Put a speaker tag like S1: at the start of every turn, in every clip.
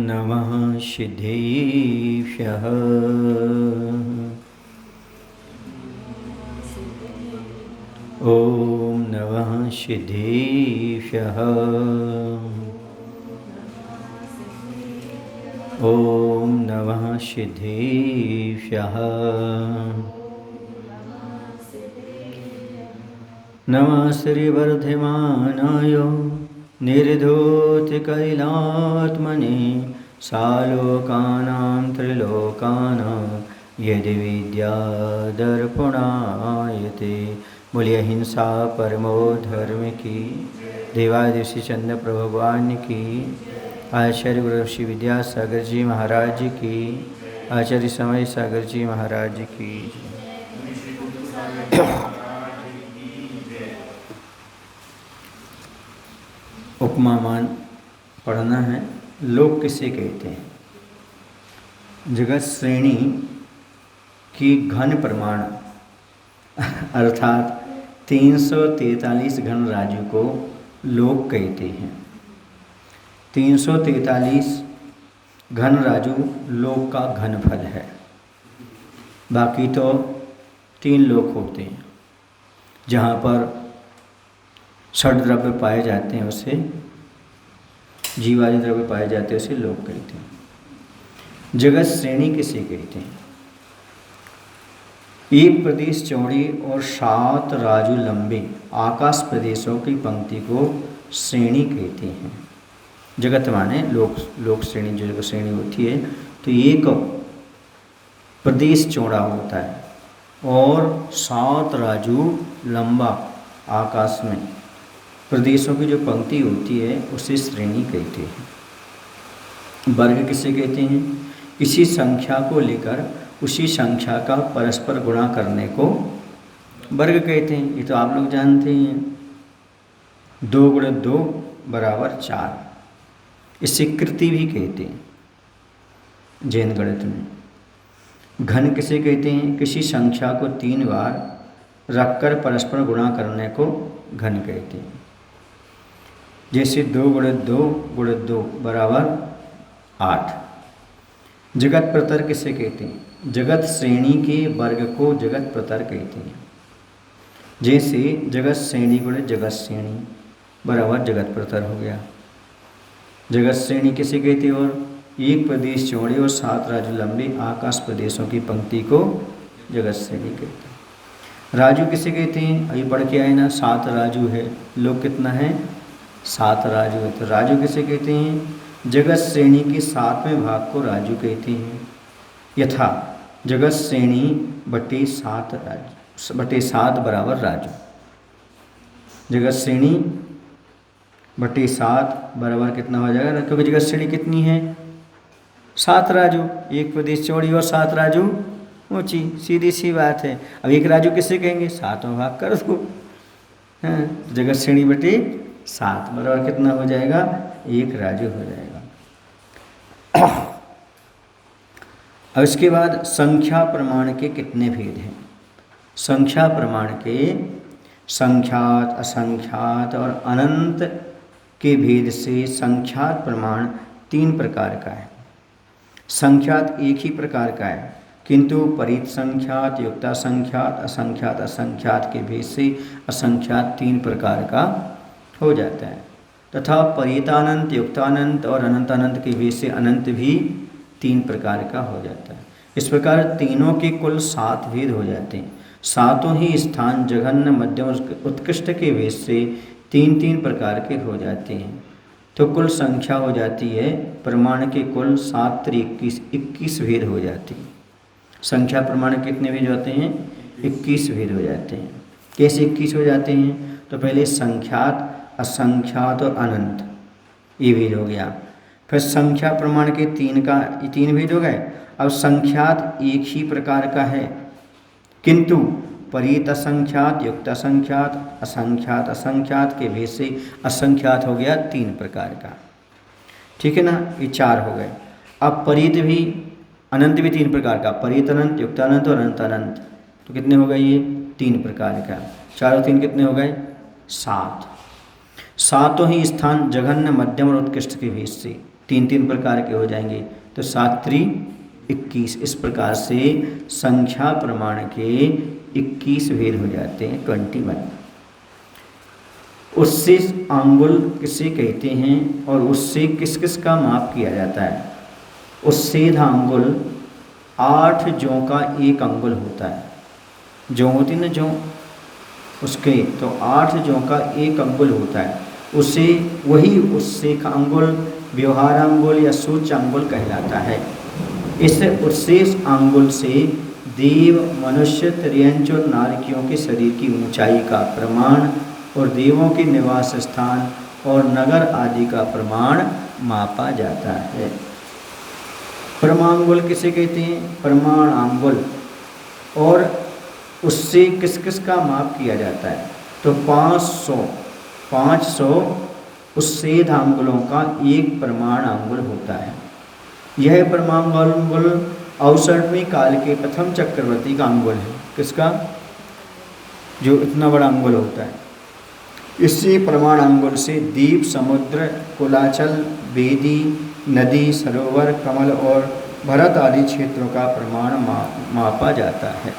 S1: नमः सिद्धेभ्यः। ॐ नमः सिद्धेभ्यः। ॐ नमः सिद्धेभ्यः। नमः श्रीवर्धमानाय निर्धूतकैलात्मने सालोकानां त्रिलोकानां यदि विद्यादर्पणायते। बोलिए हिंसा परमो धर्म की, देवादिशि चंद्र प्रभु भगवान की, आचार्य गुरु श्री विद्यासागर जी महाराज की, आचार्य समय सागर जी महाराज की। उपमामान पढ़ना है। लोक किसे कहते हैं? जगत श्रेणी की घन प्रमाण अर्थात 343 घन राजु को लोक कहते हैं। 343 घन राजु लोक का घनफल है। बाकी तो 3 लोक होते हैं जहाँ पर षड द्रव्य पाए जाते हैं, उसे जीवादि द्रव्य पाए जाते हैं, उसे लोक कहते हैं। जगत श्रेणी किसे कहते हैं? एक प्रदेश चौड़ी और 7 राजु लंबे आकाश प्रदेशों की पंक्ति को श्रेणी कहते हैं। जगत माने लोक श्रेणी, जो जगत श्रेणी होती है तो एक प्रदेश चौड़ा होता है और 7 राजु लंबा आकाश में प्रदेशों की जो पंक्ति होती है उसे श्रेणी कहते हैं। वर्ग किसे कहते हैं? किसी संख्या को लेकर उसी संख्या का परस्पर गुणा करने को वर्ग कहते हैं। ये तो आप लोग जानते हैं, 2 × 2 = 4। इसे कृति भी कहते हैं जैन गणित में। घन किसे कहते हैं? किसी संख्या को 3 बार रखकर परस्पर गुणा करने को घन कहते हैं। जैसे 2 × 2 × 2 = 8। जगत प्रतर किसे कहते हैं? जगत श्रेणी के वर्ग को जगत प्रतर कहते हैं। जैसे जगत श्रेणी × जगत श्रेणी = जगत प्रतर हो गया। जगत श्रेणी किसे कहते हैं? और एक प्रदेश चौड़े और 7 राजु लंबे आकाश प्रदेशों की पंक्ति को जगत श्रेणी कहते हैं। राजु किसे कहते हैं? अभी पढ़ के आए ना, 7 राजु है। लोग कितना है? 7 राजु है। तो राजु किसे कहते हैं? जगत श्रेणी के 7वें भाग को राजु कहते हैं। यथा जगत श्रेणी बटे 7 राजु बटे 7 = राजु। जगत श्रेणी बटे 7 बराबर कितना हो जाएगा? क्योंकि जगत श्रेणी कितनी है? 7 राजु। एक प्रदेश चौड़ी और 7 राजु ऊंची, सीधी सी बात है। अब एक राजु किसे कहेंगे? 7वां भाग कर दो। हाँ, जगत श्रेणी बटे 7 बराबर कितना हो जाएगा? 1 राजु हो जाएगा। अब इसके बाद संख्या प्रमाण के कितने भेद हैं? संख्या प्रमाण के संख्यात, असंख्यात और अनंत के भेद से संख्यात प्रमाण 3 प्रकार का है। संख्यात एक ही प्रकार का है, किंतु परित संख्यात, युक्ता संख्यात, असंख्यात असंख्यात के भेद से असंख्यात 3 प्रकार का हो जाता है। तथा परितानंत, युक्तानंत और अनंतानंत के भेद से अनंत भी 3 प्रकार का हो जाता है। इस प्रकार तीनों के कुल 7 भेद हो जाते हैं। 7 ही स्थान जघन्य, मध्यम और उत्कृष्ट के भेद से 3-3 प्रकार के हो जाते हैं। तो कुल संख्या हो जाती है प्रमाण के कुल 7 × 21 भेद हो जाती है। संख्या प्रमाण कितने भेद होते हैं? 21 भेद हो जाते हैं। कैसे 21 हो जाते हैं? तो पहले संख्यात, असंख्यात और अनंत, ये भेद हो गया। फिर संख्या प्रमाण के 3 भेद हो गए। अब संख्यात एक ही प्रकार का है, किंतु परित असंख्यात, युक्त असंख्यात, असंख्यात असंख्यात के भेद से असंख्यात हो गया 3 प्रकार का। ठीक है ना, ये 4 हो गए। अब परित भी, अनंत भी 3 प्रकार का, परित अनंत, युक्त अनंत और अनंत अनंत। तो कितने हो गए? ये 3 प्रकार का। 4 और 3 कितने हो गए? 7। 7 ही स्थान जघन्य, मध्यम और उत्कृष्ट के भेद से 3 प्रकार के हो जाएंगे, तो 7 3 21। इस प्रकार से संख्या प्रमाण के 21 भेद हो जाते हैं, 21। उससे अंगुल किसे कहते हैं और उससे किस किस का माप किया जाता है? उच्छेद अंगुल 8 जौ का 1 अंगुल होता है। जौ होती ना जौ, उसके तो 8 जौ का 1 अंगुल होता है। उसे वही उससे का अंगुल व्यवहार अंगुल या सूच अंगुल कहलाता है। इस उत्शेष अंगुल से देव, मनुष्य, त्रियंच और नारकियों के शरीर की ऊंचाई का प्रमाण और देवों के निवास स्थान और नगर आदि का प्रमाण मापा जाता है। परमांगुल किसे कहते हैं? प्रमाण अंगुल। और उससे किस किस का माप किया जाता है? तो 500 उच्छेद अंगुलों का 1 प्रमाण अंगुल होता है। यह प्रमाणांगुल 68वें काल के प्रथम चक्रवर्ती का अंगुल है। किसका? जो इतना बड़ा अंगुल होता है। इसी प्रमाण अंगुल से द्वीप, समुद्र, कुलाचल, वेदी, नदी, सरोवर, कमल और भरत आदि क्षेत्रों का प्रमाण मापा जाता है।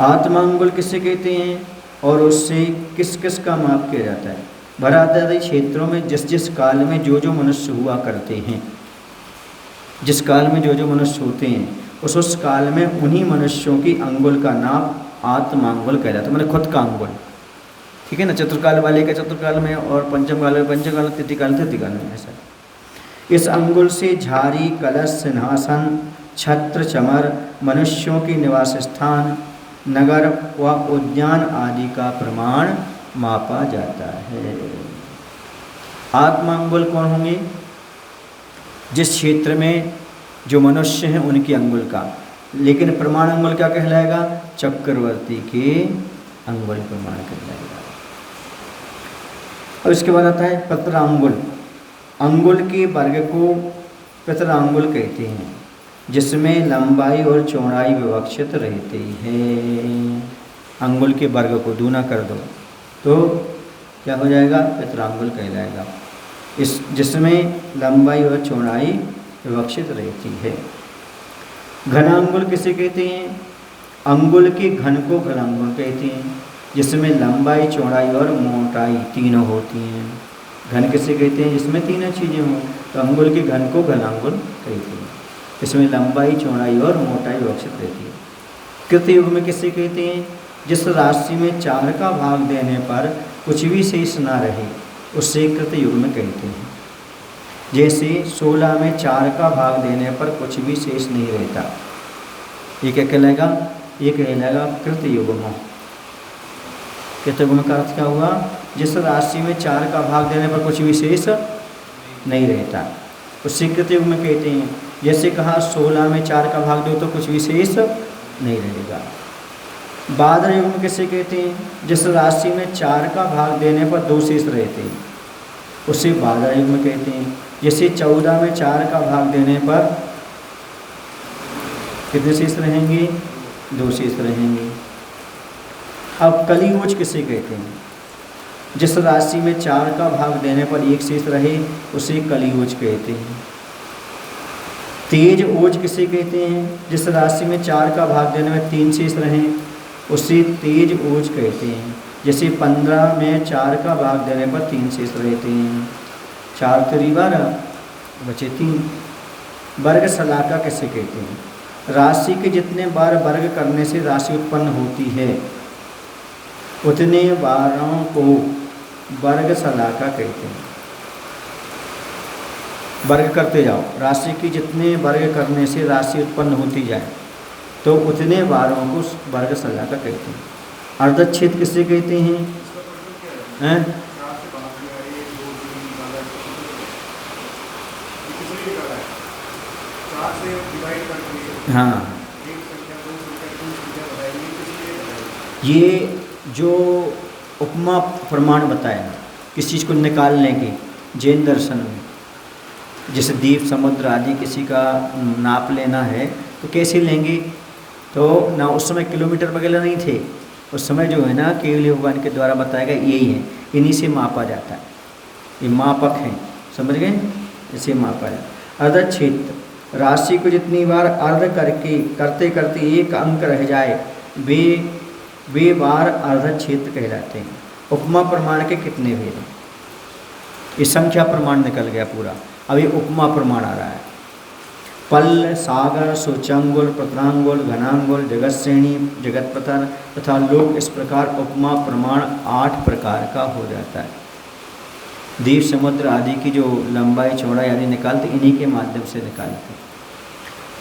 S1: आत्मांगुल किसे कहते हैं और उससे किस किस का माप किया जाता है? भरत आदि क्षेत्रों में जिस जिस काल में जो जो मनुष्य हुआ करते हैं, जिस काल में जो जो मनुष्य होते हैं, उस काल में उन्हीं मनुष्यों की अंगुल का नाम आत्मांगुल कहलाता है, मतलब खुद का अंगुल। ठीक है ना? चतुर्काल वाले का चतुर्काल में और पंचम काल में पंचम काल, तृतीय काल में ऐसा। इस अंगुल से झारी, कलश, सिंहासन, छत्र, चमर, मनुष्यों की निवास स्थान, नगर व उद्यान आदि का प्रमाण मापा जाता है। आत्मांगुल कौन होंगे? जिस क्षेत्र में जो मनुष्य हैं उनकी अंगुल का। लेकिन प्रमाण अंगुल क्या कहलाएगा? चक्रवर्ती के अंगुल प्रमाण कहलाएगा। और इसके बाद आता है पत्रांगुल। अंगुल के वर्ग को पत्रांगुल कहते हैं, जिसमें लंबाई और चौड़ाई विवक्षित रहती है। अंगुल के वर्ग को दूना कर दो तो क्या हो जाएगा? पत्रांगुल कहलाएगा। इस जिसमें लंबाई और चौड़ाई विवक्षित रहती है। घनांगुल किसे कहते हैं? अंगुल के घन को घनांगुल कहते हैं, जिसमें लंबाई, चौड़ाई और मोटाई तीनों होती हैं। घन किसे कहते हैं? जिसमें तीनों चीज़ें हों, तो अंगुल के घन को घनांगुल कहते हैं। इसमें लंबाई, चौड़ाई और मोटाई विवक्षित रहती है। कृतयुग में किसे कहते हैं? जिस राशि में 4 का भाग देने पर कुछ भी शेष ना रहे उसे कृतयुग में कहते हैं। जैसे 16 में 4 का भाग देने पर कुछ भी शेष नहीं रहता, ये क्या कहलाएगा? ये कहलाएगा कृतयुग्म। कृतयुग्म का अर्थ क्या हुआ? जिस राशि में 4 का भाग देने पर कुछ भी शेष नहीं रहता, उसे कृतयुग्म में कहते हैं। जैसे कहा 16 में 4 का भाग दो तो कुछ भी शेष नहीं रहेगा। बादर युग में किसे कहते हैं? जिस राशि में 4 का भाग देने पर 2 शेष रहते हैं, उसे बादर युग में कहते हैं। जैसे 14 में 4 का भाग देने पर कितने शेष रहेंगे? 2 शेष रहेंगे। अब कलियोज किसे कहते हैं? जिस राशि में 4 का भाग देने पर 1 शेष रहे उसे कलियोज कहते हैं। तेज ओज किसे कहते हैं? जिस राशि में 4 का भाग देने में 3 शेष रहें उसे तेज ओज कहते हैं। जैसे 15 में 4 का भाग देने पर 3 शेष रहते हैं। 4 3 12 बचे 3। वर्ग शलाका किसे कहते हैं? राशि के जितने बार वर्ग करने से राशि उत्पन्न होती है उतने बारों को वर्ग शलाका कहते हैं। वर्ग करते जाओ, राशि की जितने वर्ग करने से राशि उत्पन्न होती जाए तो उतने बारों को वर्ग शलाका कहते हैं। अर्धच्छेद किसे कहते हैं? हाँ, ये जो उपमा प्रमाण बताया किस चीज़ को निकालने की, जैन दर्शन में जैसे द्वीप, समुद्र आदि किसी का नाप लेना है तो कैसे लेंगे? तो ना उस समय किलोमीटर वगैरह नहीं थे, उस समय जो है ना केवल भगवान के द्वारा बताया गया यही है, इन्हीं से मापा जाता है। ये मापक हैं, समझ गए, इसे मापा है। अर्धक्षेत्र, राशि को जितनी बार अर्ध करके करते करते एक अंक रह जाए वे बार अर्धक्षेत्र कहलाते हैं। उपमा प्रमाण के कितने भेद हैं? ये संख्या प्रमाण निकल गया पूरा, अभी उपमा प्रमाण आ रहा है। पल्ल, सागर, सूचांगुल, पत्रांगुल, घनांगुल, जगत श्रेणी, जगत पतर तथा लोक, इस प्रकार उपमा प्रमाण 8 प्रकार का हो जाता है। द्वीप समुद्र आदि की जो लंबाई चौड़ाई आदि निकालते इन्हीं के माध्यम से निकालते हैं।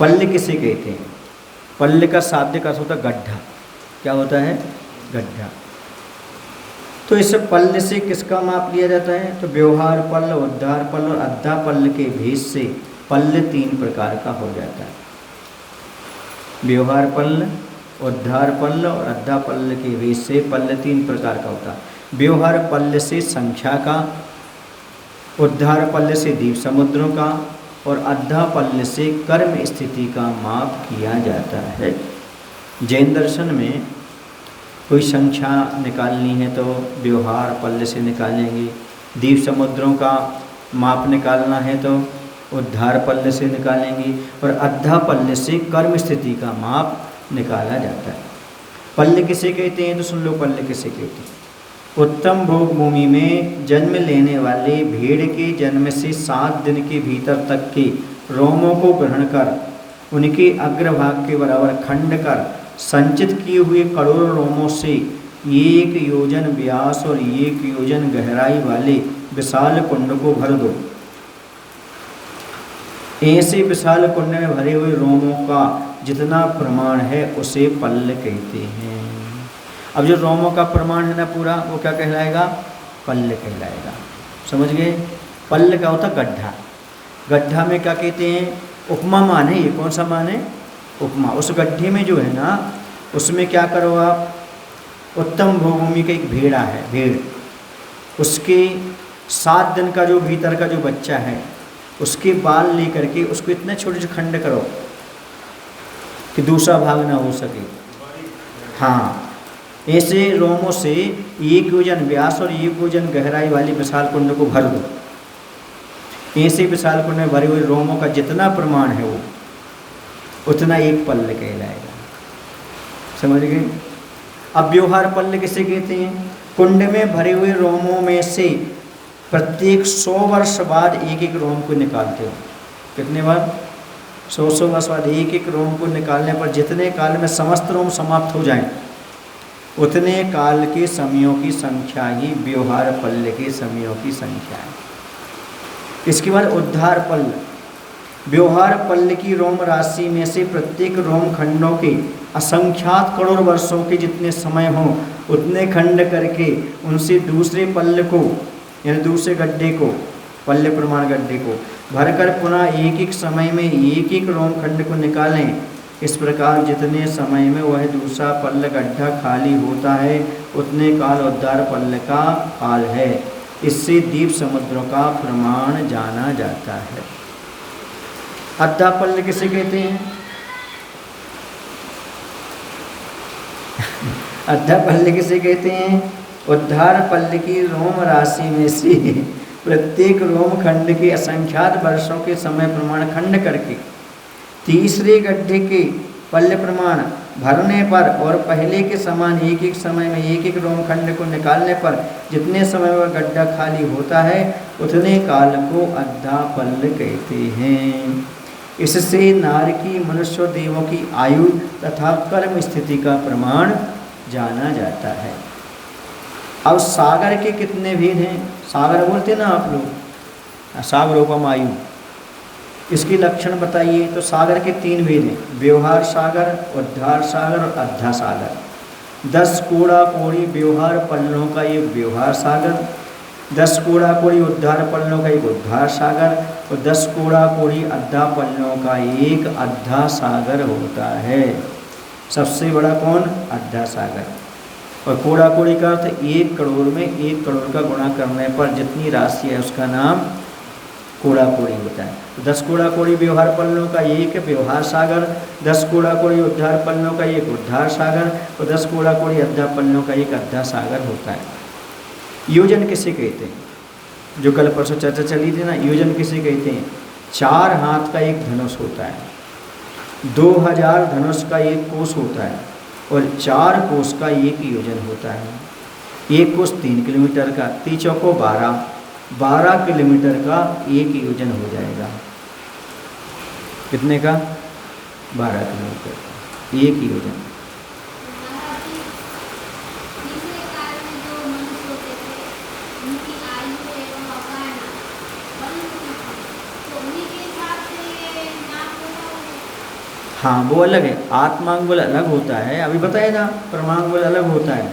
S1: पल्ल किसे कहते हैं? पल्ल का शाब्दिक अर्थ होता है गड्ढा। क्या होता है? गड्ढा। तो इस पल्ल से किसका माप लिया जाता है? तो व्यवहार पल्ल, उद्धार पल्ल और अद्धा पल्ल के भेद से पल्ल 3 प्रकार का हो जाता है। व्यवहार पल्ल, उद्धार पल्ल और अद्धा पल्ल के भेद से पल्ल 3 प्रकार का होता है। व्यवहार पल्ल से संख्या का, उद्धार पल्ल से द्वीप समुद्रों का और अद्धा पल्ल से कर्म स्थिति का माप किया जाता है। जैन दर्शन में कोई संख्या निकालनी है तो व्यवहार पल्ल से निकालेंगे, द्वीप समुद्रों का माप निकालना है तो उद्धार पल्ल से निकालेंगे और अद्धा पल्ल से कर्म स्थिति का माप निकाला जाता है। पल्ल किसे कहते हैं? तो सुन लो, पल्ल किसे कहते हैं? उत्तम भोग भूमि में जन्म लेने वाले भेड़ के जन्म से 7 दिन के भीतर तक के रोमों को ग्रहण कर उनके अग्रभाग के बराबर खंड कर संचित किए हुए करोड़ रोमों से 1 योजन व्यास और 1 योजन गहराई वाले विशाल कुंड को भर दो। ऐसे विशाल कुंड में भरे हुए रोमों का जितना प्रमाण है उसे पल्ल कहते हैं। अब जो रोमों का प्रमाण है ना पूरा, वो क्या कहलाएगा? पल्ल कहलाएगा। समझ गए? पल्ल का होता गड्ढा। गड्ढा में क्या कहते हैं? उपमा मान है। ये कौन सा मान है? उपमा। उस गड्ढे में जो है ना, उसमें क्या करो आप, उत्तम भूमि का एक भेड़ा है, भेड़, उसके 7 दिन का जो भीतर का जो बच्चा है उसके बाल लेकर के उसको इतने छोटे छोटे खंड करो कि दूसरा भाग ना हो सके। हाँ, ऐसे रोमों से 1 योजन व्यास और 1 योजन गहराई वाली विशाल कुंड को भर दो। ऐसे विशाल कुंड में भरे हुए रोमों का जितना प्रमाण है वो उतना एक पल्ल कहलाएगा। समझ गए? अब व्यवहार पल्ल किसे कहते हैं? कुंड में भरे हुए रोमों में से प्रत्येक 100 वर्ष बाद 1-1 रोम को निकालते हो। कितने बार? 100 वर्ष बाद 1-1 रोम को निकालने पर जितने काल में समस्त रोम समाप्त हो जाएं उतने काल के समयों की संख्या ही व्यवहार पल्ल के समयों की संख्या है। इसके बाद उद्धार पल्ल। व्यवहार पल्ल की रोम राशि में से प्रत्येक रोम खंडों के असंख्यात करोड़ वर्षों के जितने समय हों उतने खंड करके उनसे दूसरे पल्ल को, यानी दूसरे गड्ढे को, पल्ल प्रमाण गड्ढे को भरकर पुनः 1-1 समय में 1-1 रोम खंड को निकालें। इस प्रकार जितने समय में वह दूसरा पल्ल गड्ढा खाली होता है उतने काल उद्धार पल्ल का काल है। इससे द्वीप समुद्रों का प्रमाण जाना जाता है। अद्धा पल्ल किसे कहते हैं? अद्धा पल्ल किसे कहते हैं? उद्धार पल्ल की रोम राशि में से प्रत्येक रोम खंड के असंख्यात वर्षों के समय प्रमाण खंड करके तीसरे गड्ढे के पल्ल प्रमाण भरने पर और पहले के समान 1-1 समय में 1-1 रोम खंड को निकालने पर जितने समय वह गड्ढा खाली होता है उतने काल को अद्धा पल्ल कहते हैं। इससे नारकी, मनुष्य और देवों की आयु तथा कर्म स्थिति का प्रमाण जाना जाता है। अब सागर के कितने भेद हैं? सागर बोलते ना आप लोग, सागरोपम आयु, इसकी लक्षण बताइए। तो सागर के 3 भेद हैं, व्यवहार सागर, उद्धार सागर और अद्धा सागर। 10 कूड़ा कोड़ी व्यवहार पल्लों का एक व्यवहार सागर, 10 कूड़ा कोड़ी उद्धार पल्लों का एक उद्धार सागर और 10 कूड़ा कोड़ी अद्धा पल्लों का एक अद्धा सागर होता है। सबसे बड़ा कौन? अद्धा सागर। और कूड़ा कोड़ी का अर्थ 1 करोड़ में 1 करोड़ का गुणा करने पर जितनी राशि है उसका नाम कूड़ा कोड़ी होता है। तो 10 कूड़ा कोड़ी व्यवहार पल्लों का एक व्यवहार सागर, 10 कूड़ा कोड़ी उद्धार पल्लों का एक उद्धार सागर और 10 कूड़ा कोड़ी अद्धा पल्लों का एक अद्धा सागर होता है। योजन किसे कहते हैं? जो कल परसों चर्चा चली थी ना, योजन किसे कहते हैं? 4 हाथ का एक धनुष होता है, 2000 धनुष का एक कोष होता है और 4 कोष का एक योजन होता है। एक कोष 3 किलोमीटर का, 3 चौको 12 किलोमीटर का एक योजन हो जाएगा। कितने का? 12 किलोमीटर का एक योजन। हाँ वो अलग है, आत्मांगुल अलग होता है, अभी बताया था। परमांगुल अलग होता है,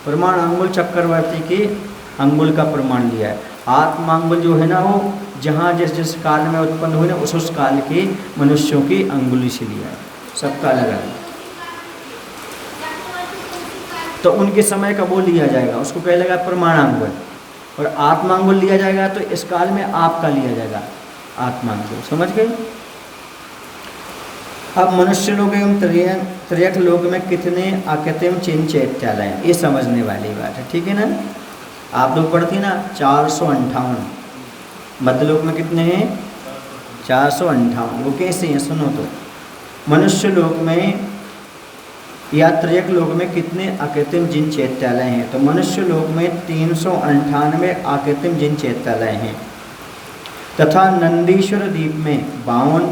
S1: प्रमाण अंगुल चक्रवर्ती के अंगुल का प्रमाण लिया है। आत्मांगुल जो है ना, वो जहाँ जिस जिस काल में उत्पन्न हुए ना, उस काल के मनुष्यों की अंगुली से लिया है, सबका अलग अलग। तो उनके समय का वो लिया जाएगा, उसको कह लेगा प्रमाणांगुल। और आत्मांगुल लिया जाएगा तो इस काल में आपका लिया जाएगा आत्मांगुल। समझ गए? अब मनुष्य लोग एवं त्रयक लोक में कितने आकृतिम चिन्ह चैत्यालय हैं, ये समझने वाली बात है। ठीक है ना? आप लोग पढ़ती ना 458, मध्यलोक में कितने हैं? 458। वो कैसे हैं सुनो तो। मनुष्य लोक में या त्रयक लोक में कितने आकृतिम जिन चैत्यालय हैं? तो मनुष्य लोक में 398 आकृतिम जिन चैत्यालय हैं तथा नंदीश्वर द्वीप में 52,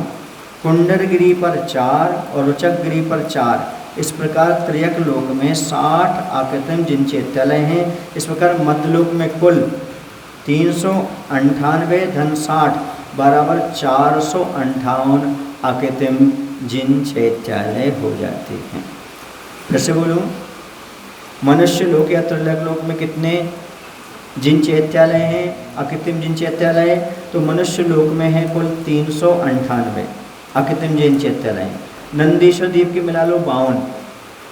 S1: कुंडलगिरी पर 4 और रुचकगिरी पर 4। इस प्रकार त्रयक लोक में 60 आकृतिम जिन चैत्यालय हैं। इस प्रकार मध्यलोक में कुल 398 धन 60 बराबर 458 आकृतिम जिन चैत्यालय हो जाते हैं। फिर से बोलूँ, मनुष्य लोक या त्रयक लोक में कितने जिन चैत्यालय हैं, आकृतिम जिन चैत्यालय? तो मनुष्य लोक में है कुल 398 आकृतिम जिन चैत्यालय। नंदीश्वर द्वीप के मिला लो 52,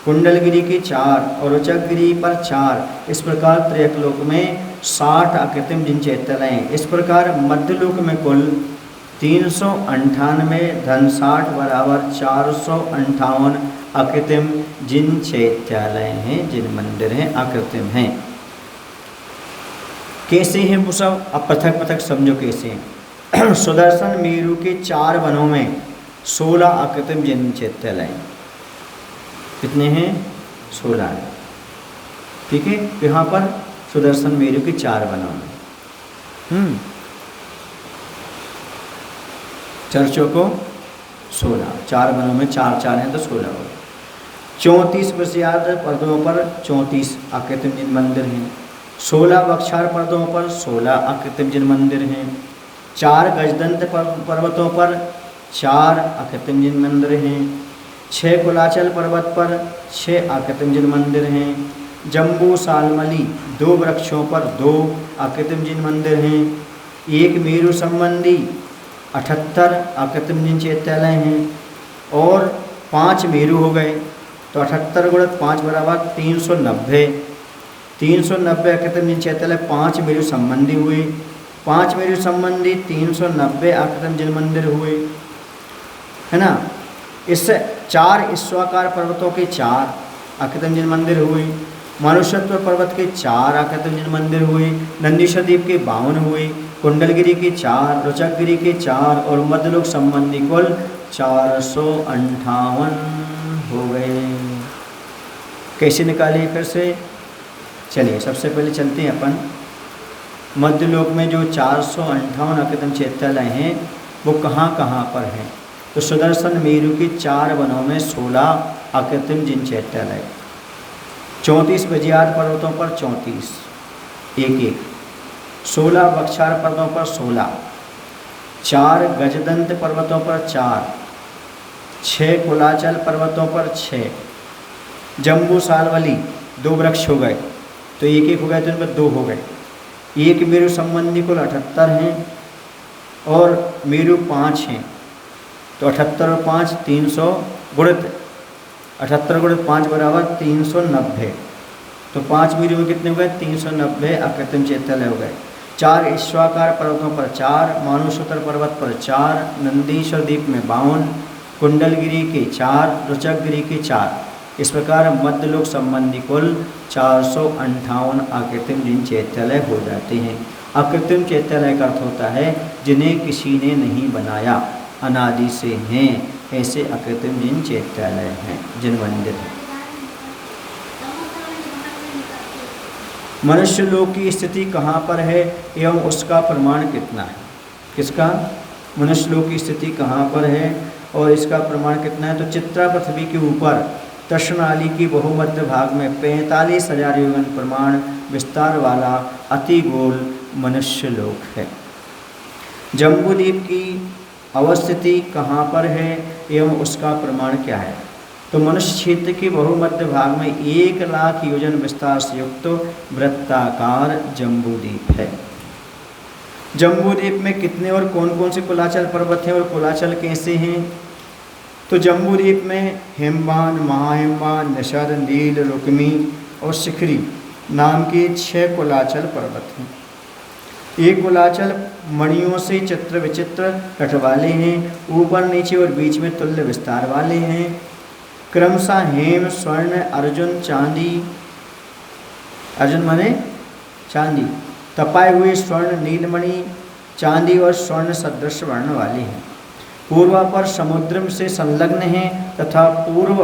S1: कुंडलगिरी के 4 और रुचकगिरी पर 4। इस प्रकार त्रयक लोक में 60 आकृतिम जिन चैत्यालय हैं। इस प्रकार मध्यलोक में कुल 398 धन 60 बराबर 458 आकृतिम जिन चैत्यालय हैं, जिन मंदिर हैं, आकृतिम हैं। कैसे हैं वो सब? अब पृथक पृथक समझो कैसे हैं। सुदर्शन मेरु के 4 वनों में 16 आकृतिम जिन चैत्यालय। कितने हैं? 16 है। ठीक है, यहाँ पर सुदर्शन मेरु के 4 वनों में चर्चों को 16, 4 वनों में 4 हैं तो 16 हो। 34 विषयार्ध पर्दों पर 34 आकृतिम जिन मंदिर हैं। 16 वक्षार पर्दों पर 16 आकृतिम जिन मंदिर हैं। 4 गजदंत पर्वतों पर 4 आकृतिम जिन मंदिर हैं। 6 कुलाचल पर्वत पर 6 आकृतिम जिन मंदिर हैं। जम्बू सालमली 2 वृक्षों पर 2 आकृतिम जिन मंदिर हैं। 1 मेरु संबंधी 78 आकृतिम जिन चैत्यालय हैं और 5 मेरु हो गए तो 78 गुणित 5 बराबर 390। 390 आकृतिम जिन चैत्यालय 5 मेरु संबंधी हुए। 5 मेरु संबंधी 390 आकृतिम जिन मंदिर हुए, है ना? इससे 4 ईश्वाकार पर्वतों के 4 आकृतिम जिन मंदिर हुए। मनुष्यत्व पर्वत के 4 आकृतिम जिन मंदिर हुए। नंदीश्वर द्वीप के 52 हुए। कुंडलगिरी के 4, रुचकगिरी के 4 और मध्यलोक संबंधी कुल 458 हो गए। कैसे निकाले फिर से? चलिए सबसे पहले चलते हैं अपन मध्यलोक में जो 458 आकृतिम चैत्यालय हैं वो कहाँ कहाँ पर हैं। तो सुदर्शन मेरु के 4 वनों में 16 आकृतिम जिन चैत्यालय। 34 विजयाद पर्वतों पर 34 एक। 16 वक्षार पर्वतों पर 16। 4 गजदंत पर्वतों पर 4। 6 कुलाचल पर्वतों पर 6। जम्बू सालवली 2 वृक्ष हो गए तो एक हो गए तो इनमें 2 हो गए। 1 मेरु संबंधी कुल 78 हैं और मेरु 5 हैं तो 78 और 5 300 गुणित 78 गुणित 5 बराबर 390। तो 5 मेरु में कितने हो गए? 390 आकृतिम चैत्यालय हो गए। 4 ईश्वाकार पर्वतों पर 4, मानुषोत्तर पर्वत पर 4, नंदीश्वर द्वीप में 52, कुंडलगिरी के 4, रुचकगिरी के 4। इस प्रकार मध्यलोक संबंधी कुल 458 आकृतिम जिन चैत्यालय हो जाते हैं। अकृत्रिम चैत्यालय का अर्थ होता है जिन्हें किसी ने नहीं बनाया, अनादि से हैं, ऐसे अकृत्रिम जिन चैत्यालय हैं, जिन मंदिर हैं। मनुष्य लोक की स्थिति कहाँ पर है एवं उसका प्रमाण कितना है? किसका? मनुष्य लोक की स्थिति कहाँ पर है और इसका प्रमाण कितना है? तो चित्रा पृथ्वी के ऊपर तक्षनाली की बहुमध्य भाग में 45,000 योजन प्रमाण विस्तार वाला अति गोल मनुष्य लोक है। जम्बूद्वीप की अवस्थिति कहाँ पर है एवं उसका प्रमाण क्या है? तो मनुष्य क्षेत्र के बहुमध्य भाग में 1,00,000 योजन विस्तार से युक्त वृत्ताकार जम्बूद्वीप है। जम्बूद्वीप में कितने और कौन कौन से कुलाचल पर्वत हैं और कुलाचल कैसे हैं? तो जम्बूद्वीप में हिमवान, महाहिमवान, निषद, नील, रुक्मी और शिखरी नाम के 6 कुलाचल पर्वत हैं। ये कुलाचल मणियों से चित्र विचित्र तट वाले हैं, ऊपर नीचे और बीच में तुल्य विस्तार वाले हैं। क्रमशः हेम, स्वर्ण, अर्जुन, चांदी, अर्जुन माने चांदी, तपाए हुए स्वर्ण, नीलमणि, चांदी और स्वर्ण सदृश वर्ण वाले हैं। पूर्व पर समुद्र से संलग्न हैं तथा पूर्व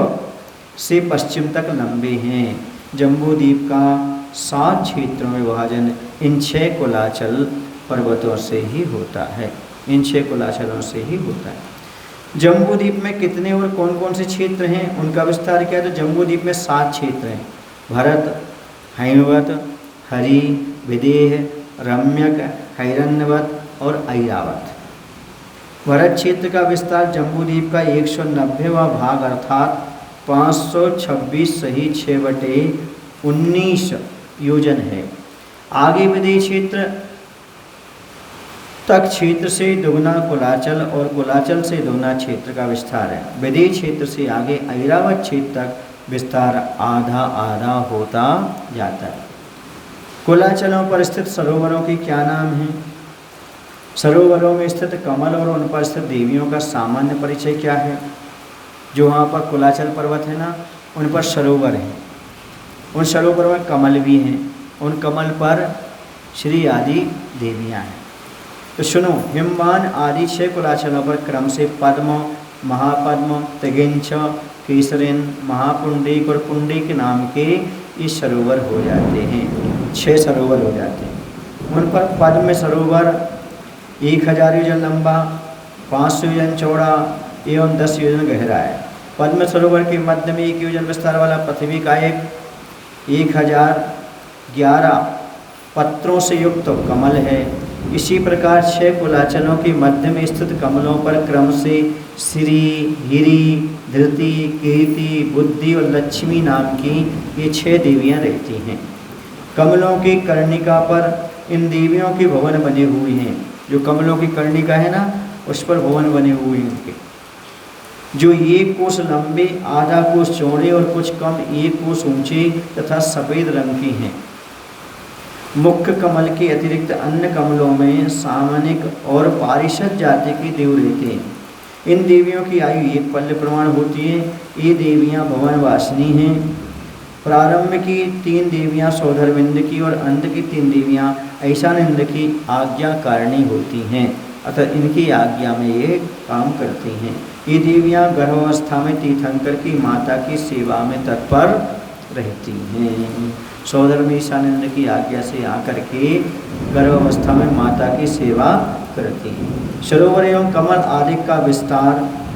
S1: से पश्चिम तक लंबे हैं। जम्बूद्वीप का 7 क्षेत्रों में विभाजन इन 6 कुलाचल पर्वतों से ही होता है, इन 6 कुलाचलों से ही होता है। जम्बूद्वीप में कितने और कौन कौन से क्षेत्र हैं, उनका विस्तार क्या है? तो जम्बूद्वीप में 7 क्षेत्र हैं। भरत, हैमवत, हरि, विदेह, रम्यक, हैरण्यवत और ऐरावत। भरत क्षेत्र का विस्तार जम्बूद्वीप का 190वां भाग अर्थात 526 सही 6/19 योजन है। आगे विदेह क्षेत्र तक क्षेत्र से दुगना कुलाचल और कुलाचल से दुगना क्षेत्र का विस्तार है। विदेह क्षेत्र से आगे ऐरावत क्षेत्र तक विस्तार आधा आधा होता जाता है। कुलाचलों पर स्थित सरोवरों के क्या नाम हैं? सरोवरों में स्थित कमल और उन पर स्थित देवियों का सामान्य परिचय क्या है? जो वहाँ पर कुलाचल पर्वत है ना, उन पर सरोवर हैं, उन सरोवरों में कमल भी हैं, उन कमल पर श्री आदि देवियाँ हैं। तो सुनो, हिमवान आदि 6 कुलाचलों पर क्रम से पद्म, महापद्म, तिगिंच, केसरिन, महापुंडीक और पुंडीक नाम के ये सरोवर हो जाते हैं। 6 सरोवर हो जाते हैं। उन पर पद्म सरोवर 1000 योजन लंबा, 500 योजन चौड़ा एवं 10 योजन गहरा है। पद्म सरोवर के मध्य में 1 योजन विस्तार वाला पृथ्वी का 1011 पत्रों से युक्त कमल है। इसी प्रकार 6 कुलाचलों के मध्य में स्थित कमलों पर क्रम से श्री, गिरी, धृति, कीर्ति, बुद्धि और लक्ष्मी नाम की ये 6 देवियाँ रहती हैं। कमलों की कर्णिका पर इन देवियों के भवन बने हुए हैं। जो कमलों की कर्णिका है ना, उस पर भवन बने हुए हैं उनके, जो 1 कोस लंबे, आधा कोस चौड़े और कुछ कम 1 कोस ऊंचे तथा सफ़ेद रंग के हैं। मुख्य कमल के अतिरिक्त अन्य कमलों में सामानिक और पारिषद जाति के देव रहते हैं। इन देवियों की आयु 1 पल्य प्रमाण होती है। ये देवियाँ भवनवासिनी हैं। प्रारंभ की 3 देवियाँ सौधरविंद की और अंत की 3 देवियाँ ऐशानंद की आज्ञाकारिणी होती हैं, अतः इनकी आज्ञा में ये काम करती हैं। ये देवियाँ गर्भावस्था में तीर्थंकर की माता की सेवा में तत्पर रहती हैं। सौधर में ईशानंद की आज्ञा से आकर के गर्भावस्था में माता की सेवा करती हैं। सरोवर एवं कमल आदि का विस्तार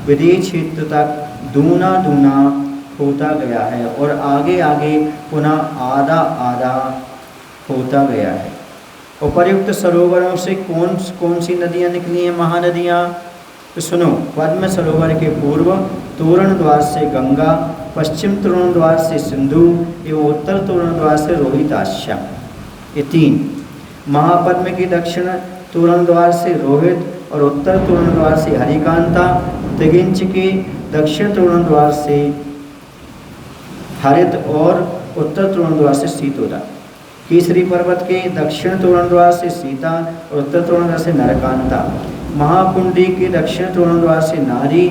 S1: विदेह क्षेत्र तक दूना दूना होता गया है और आगे आगे पुनः आधा आधा होता गया है। उपर्युक्त सरोवरों से कौन कौन सी नदियाँ निकली हैं, महानदियाँ? तो सुनो, पद्म सरोवर के पूर्व तोरण द्वार से गंगा, पश्चिम तोरण द्वार से सिंधु एवं उत्तर तोरण द्वार से रोहिताश्या, ये 3। महापद्म के दक्षिण तोरण द्वार से रोहित और उत्तर तोरण द्वार से हरिकांता, तिगिंच के दक्षिण तोरण द्वार से हरित और उत्तर तोरण द्वार से सीतोदा, केसरी पर्वत के दक्षिण तोरण द्वार से सीता और उत्तर तोरण द्वार से नरकांता, महापुंडी के दक्षिण तोरण द्वार से नारी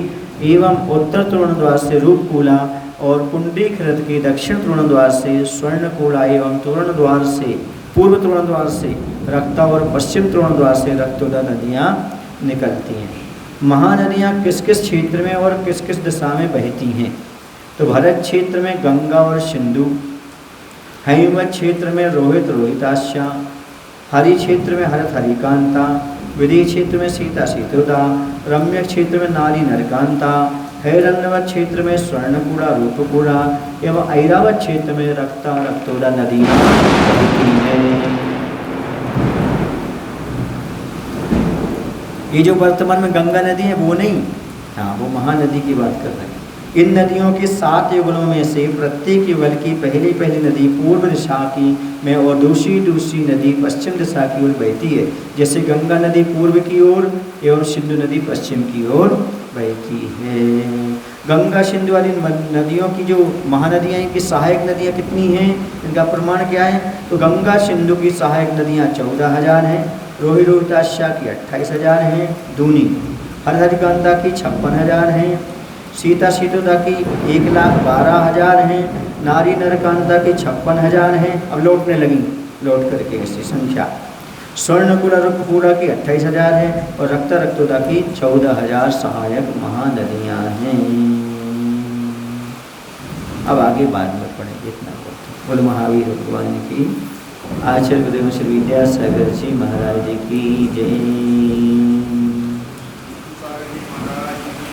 S1: एवं उत्तर तोरण द्वार से रूपकूला और पुंडीक रथ के दक्षिण तोरण द्वार से स्वर्णकूला एवं तोरण द्वार से पूर्व तोरणद्वार से रक्ता और पश्चिम तोरणद्वार से रक्तोदा नदियाँ निकलती हैं। महानदियाँ किस किस क्षेत्र में और किस किस दिशा में बहती हैं? तो भरत क्षेत्र में गंगा और सिंधु, हैमवत क्षेत्र में रोहित रोहिताश्या, हरि क्षेत्र में हरत हरिकांता, विधि क्षेत्र में सीता सीतोदा, रम्य क्षेत्र में नारी नरकांता, हैरण्यवत क्षेत्र में स्वर्णकूड़ा रूपकूड़ा एवं ऐरावत क्षेत्र में रक्ता रक्तोदा नदियाँ बहती हैं। ये जो वर्तमान में गंगा नदी है वो नहीं, हाँ वो महानदी की बात कर रहे हैं। इन नदियों के 7 युगलों में से प्रत्येक युगल की पहली नदी पूर्व दिशा की में और दूसरी नदी पश्चिम दिशा की ओर बहती है। जैसे गंगा नदी पूर्व की ओर एवं सिंधु नदी पश्चिम की ओर बहती है। गंगा सिंधु वाली नदियों की जो महानदियाँ इनकी सहायक नदियाँ कितनी हैं, इनका प्रमाण क्या है? तो गंगा सिंधु की सहायक नदियाँ 14,000 हैं, रोहित रोहिताश्या की 28,000 हैं, दूनी हरहरिकांता की 56,000 हैं, सीता सीतोदा की 1,12,000 हैं, नारी नरकांता की 56,000 हैं। अब लौटने लगी, लौट करके इसकी संख्या स्वर्णकुला रूपकूड़ा की 28,000 है और रक्ता रक्तोदा की 14,000 सहायक महानदियाँ हैं। अब आगे बाद में पढ़ेंगे, इतना बोलते बोल महावीर भगवान की आचार्य गुरुदेव श्री विद्यासागर जी महाराज की जय।